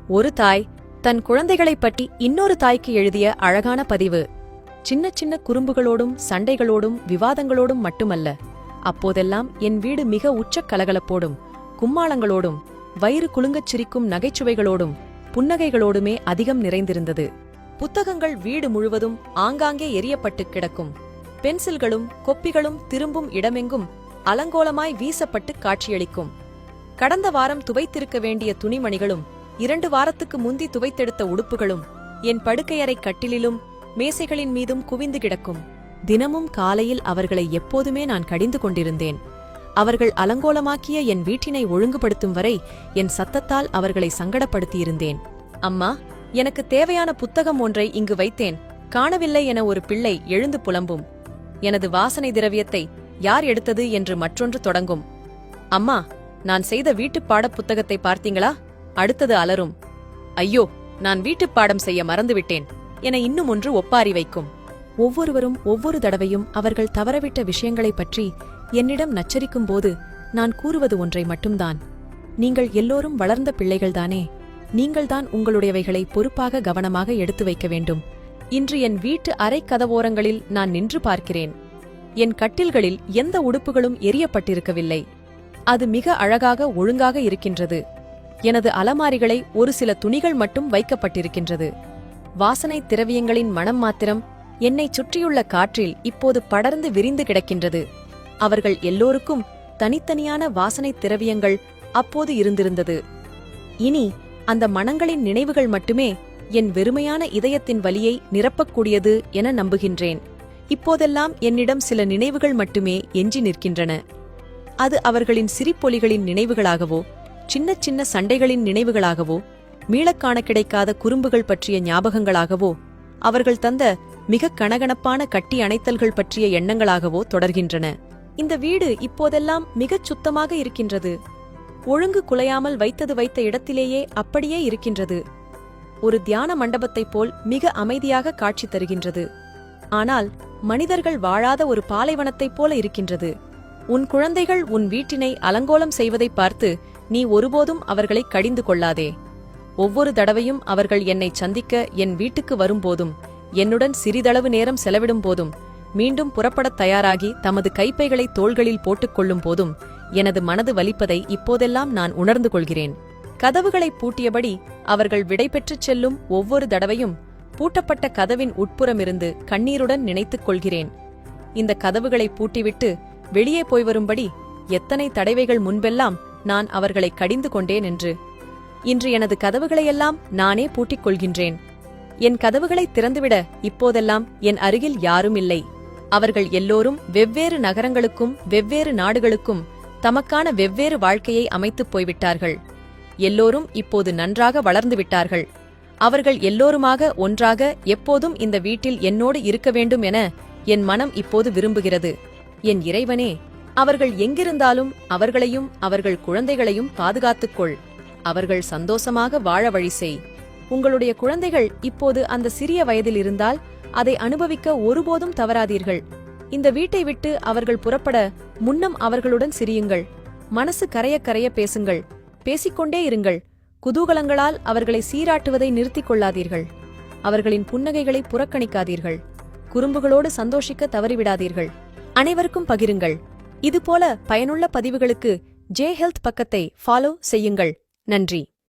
ஒரு தாய் தன் குழந்தைகளைப் பற்றி இன்னொரு தாய்க்கு எழுதிய அழகான பதிவு. சின்ன சின்ன குறும்புகளோடும் சண்டைகளோடும் விவாதங்களோடும் மட்டுமல்ல, அப்போதெல்லாம் என் வீடு மிக உச்சக் கலகலப்போடும் கும்மாளங்களோடும் வயிறு குலுங்கச் சிரிக்கும் நகைச்சுவைகளோடும் புன்னகைகளோடுமே அதிகம் நிறைந்திருந்தது. புத்தகங்கள் வீடு முழுவதும் ஆங்காங்கே எரியப்பட்டு கிடக்கும். பென்சில்களும் கொப்பிகளும் திரும்பும் இடமெங்கும் அலங்கோலமாய் வீசப்பட்டு காட்சியளிக்கும். கடந்த வாரம் துவைத்திருக்க வேண்டிய துணிமணிகளும் 2 வாரத்துக்கு முந்தி துவைத்தெடுத்த உடுப்புகளும் என் படுக்கையறை கட்டிலிலும் மேசைகளின் மீதும் குவிந்து கிடக்கும். தினமும் காலையில் அவர்களை எப்போதுமே நான் கடிந்து கொண்டிருந்தேன். அவர்கள் அலங்கோலமாக்கிய என் வீட்டினை ஒழுங்குபடுத்தும் வரை என் சத்தத்தால் அவர்களை சங்கடப்படுத்தியிருந்தேன். அம்மா, எனக்கு தேவையான புத்தகம் ஒன்றை இங்கு வைத்தேன், காணவில்லை என ஒரு பிள்ளை எழுந்து புலம்பும். எனது வாசனை திரவியத்தை யார் எடுத்தது என்று மற்றொன்று தொடங்கும். அம்மா, நான் செய்த வீட்டுப் பாடப் புத்தகத்தை பார்த்தீங்களா? அடுத்தது அலரும். ஐயோ, நான் வீட்டுப் பாடம் செய்ய மறந்துவிட்டேன் என இன்னும் ஒன்று ஒப்பாரி வைக்கும். ஒவ்வொருவரும் ஒவ்வொரு தடவையும் அவர்கள் தவறவிட்ட விஷயங்களைப் பற்றி என்னிடம் நச்சரிக்கும் போது நான் கூறுவது ஒன்றை மட்டும்தான். நீங்கள் எல்லோரும் வளர்ந்த பிள்ளைகள்தானே, நீங்கள்தான் உங்களுடையவைகளை பொறுப்பாக கவனமாக எடுத்து வைக்க வேண்டும். இன்று என் வீட்டு அறை கதவோரங்களில் நான் நின்று பார்க்கிறேன். என் கட்டில்களில் எந்த உடுப்புகளும் எரியப்பட்டிருக்கவில்லை. அது மிக அழகாக ஒழுங்காக இருக்கின்றது. எனது அலமாரிகளை ஒரு சில துணிகள் மட்டும் வைக்கப்பட்டிருக்கின்றது. வாசனை திரவியங்களின் மனம் மாத்திரம் என்னைச் சுற்றியுள்ள காற்றில் இப்போது படர்ந்து விரிந்து கிடக்கின்றது. அவர்கள் எல்லோருக்கும் தனித்தனியான வாசனை திரவியங்கள் அப்போது இருந்திருந்தது. இனி அந்த மணங்களின் நினைவுகள் மட்டுமே என் வெறுமையான இதயத்தின் வலியை நிரப்பக்கூடியது என நம்புகின்றேன். இப்போதெல்லாம் என்னிடம் சில நினைவுகள் மட்டுமே எஞ்சி நிற்கின்றன. அது அவர்களின் சிரிப்பொலிகளின் நினைவுகளாகவோ, சின்ன சின்ன சண்டைகளின் நினைவுகளாகவோ, மீளக்காண கிடைக்காத குறும்புகள் பற்றிய ஞாபகங்களாகவோ, அவர்கள் தந்த மிக கணகணப்பான கட்டி அணைத்தல்கள் பற்றிய எண்ணங்களாகவோ தொடர்கின்றன. இந்த வீடு இப்போதெல்லாம் மிகச் சுத்தமாக இருக்கின்றது. ஒழுங்கு குலையாமல் வைத்த இடத்திலேயே அப்படியே இருக்கின்றது. ஒரு தியான மண்டபத்தைப் போல் மிக அமைதியாக காட்சி தருகின்றது. ஆனால் மனிதர்கள் வாழாத ஒரு பாலைவனத்தைப் போல இருக்கின்றது. உன் குழந்தைகள் உன் வீட்டினை அலங்கோலம் செய்வதைப் பார்த்து நீ ஒருபோதும் அவர்களை கடிந்து கொள்ளாதே. ஒவ்வொரு தடவையும் அவர்கள் என்னை சந்திக்க என் வீட்டுக்கு வரும்போதும், என்னுடன் சிறிதளவு நேரம் செலவிடும் போதும், மீண்டும் புறப்படத் தயாராகி தமது கைப்பைகளை தோள்களில் போட்டுக்கொள்ளும் போதும் எனது மனது வலிப்பதை இப்போதெல்லாம் நான் உணர்ந்து கொள்கிறேன். கதவுகளை பூட்டியபடி அவர்கள் விடைபெற்றுச் செல்லும் ஒவ்வொரு தடவையும் பூட்டப்பட்ட கதவின் உட்புறமிருந்து கண்ணீருடன் நினைத்துக் கொள்கிறேன். இந்த கதவுகளை பூட்டிவிட்டு வெளியே போய் வரும்படி எத்தனை தடவைகள் முன்பெல்லாம் நான் அவர்களை கடிந்து கொண்டேன் என்று. இன்று எனது கதவுகளையெல்லாம் நானே பூட்டிக் கொள்கின்றேன். என் கதவுகளை திறந்துவிட இப்போதெல்லாம் என் அருகில் யாரும் இல்லை. அவர்கள் எல்லோரும் வெவ்வேறு நகரங்களுக்கும் வெவ்வேறு நாடுகளுக்கும் தமக்கான வெவ்வேறு வாழ்க்கையை அமைத்துப் போய்விட்டார்கள். எல்லோரும் இப்போது நன்றாக வளர்ந்து விட்டார்கள். அவர்கள் எல்லோருமாக ஒன்றாக எப்போதும் இந்த வீட்டில் என்னோடு இருக்க வேண்டும் என என் மனம் இப்போது விரும்புகிறது. என் இறைவனே, அவர்கள் எங்கிருந்தாலும் அவர்களையும் அவர்கள் குழந்தைகளையும் பாதுகாத்துக்கொள். அவர்கள் சந்தோஷமாக வாழ வழி செய். உங்களுடைய குழந்தைகள் இப்போது அந்த சிறிய வயதில் இருந்தால் அதை அனுபவிக்க ஒருபோதும் தவறாதீர்கள். இந்த வீட்டை விட்டு அவர்கள் புறப்பட முன்னம் அவர்களுடன் சிரியுங்கள். மனசு கரைய கரைய பேசுங்கள். பேசிக்கொண்டே இருங்கள். குதூகலங்களால் அவர்களை சீராட்டுவதை நிறுத்திக் கொள்ளாதீர்கள். அவர்களின் புன்னகைகளை புறக்கணிக்காதீர்கள். குறும்புகளோடு சந்தோஷிக்க தவறிவிடாதீர்கள். அனைவருக்கும் பகிருங்கள். இதுபோல பயனுள்ள பதிவுகளுக்கு ஜே ஹெல்த் பக்கத்தை ஃபாலோ செய்யுங்கள். நன்றி.